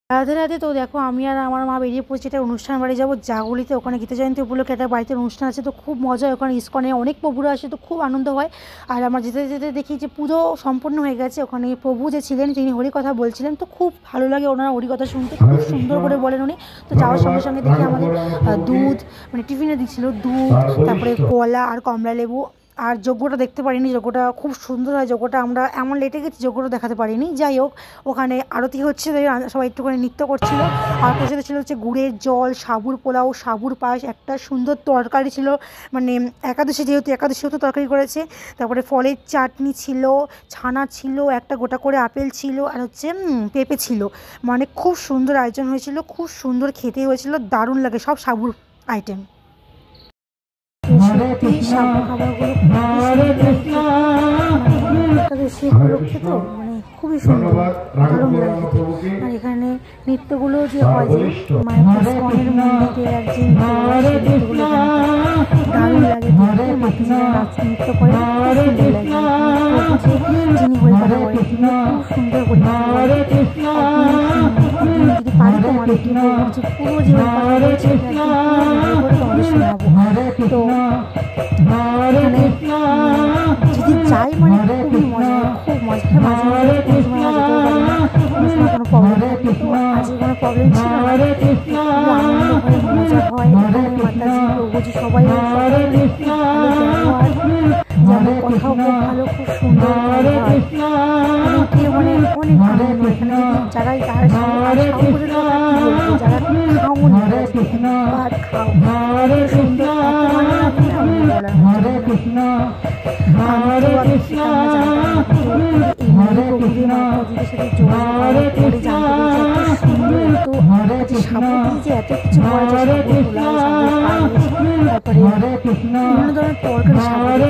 রাধে রাধে। তো দেখো আমি আর আমার মা বেরিয়ে পড়ছি একটা অনুষ্ঠান বাড়ি যাবো জাগুলিতে। ওখানে গীতা জয়ন্তী উপলক্ষে একটা বাড়িতে অনুষ্ঠান আছে, তো খুব মজা হয়। ওখানে ইস্কনে অনেক প্রভুরা আসে, তো খুব আনন্দ হয়। আর আমার যেতে যেতে দেখি যে পুজো সম্পন্ন হয়ে গেছে। ওখানে প্রভু যে ছিলেন তিনি হরিকথা বলছিলেন, তো খুব ভালো লাগে ওনার হরিকথা শুনতে, খুব সুন্দর করে বলেন উনি। তো যাওয়ার সঙ্গে সঙ্গে দেখি আমাদের দুধ মানে টিফিনে দিচ্ছিল দুধ, তারপরে কলা আর কমলা লেবু। আর যজ্ঞটা দেখতে পারিনি, যজ্ঞটা খুব সুন্দর হয়। যজ্ঞটা আমরা এমন লেটে গেছি যজ্ঞটা দেখাতে পারিনি। যাই হোক, ওখানে আরতি হচ্ছে, সবাই একটুখানি নৃত্য করছিল। আর প্রসাদে ছিল হচ্ছে গুড়ের জল, সাবুর পোলাও, সাবুর পায়েস, একটা সুন্দর তরকারি ছিল, মানে একাদশী যেহেতু একাদশীও তো তরকারি করেছে। তারপরে ফলের চাটনি ছিল, ছানা ছিল, একটা গোটা করে আপেল ছিল, আর হচ্ছে পেঁপে ছিল। মানে খুব সুন্দর আয়োজন হয়েছিল, খুব সুন্দর খেতে হয়েছিল, দারুণ লাগে সব সাবুর আইটেম। সত্যি সাবু খাবারগুলো একাদশী উপলক্ষে তো মানে খুবই সুন্দর, দারুণ লাগে। আর এখানে নৃত্যগুলো যে হয়, যে মায়ের ইস্কনের মন্দিরে আর যে নৃত্যগুলো দারুণ লাগে দেখতে। মাকে যারা নাচ নৃত্য করে খুব সুন্দর লাগে। যিনি হরিকথা বলেন তিনি খুব সুন্দর হরিকথা বলেন। যদি পারি তোমাদেরকে যে পুরো যে হরিকথা রয়েছে তোমাদের শোনাবো। তো এখানে যদি যাই মানে খুবই মজা, খুব মজা। মাঝে মাঝে কোনো সময় আমরা যেতেও পারি না, কোনো সময় কোনো প্রবলেম থাকে। তো আজকে কোনো প্রবলেম ছিল না, খুব আনন্দ হয়, মজা হয়। এখানে মাতাজি প্রভুজি সবাই ভালো ব্যবহার, যেমন কথাও খুব ভালো, খুব সুন্দর হয়। অনেকে মানে অনেক আনন্দ এখানে। যারা যারা খাওনি ভাত খাও, সুন্দর এত কিছু করা যায়, তারপরে বিভিন্ন ধরনের তরকারি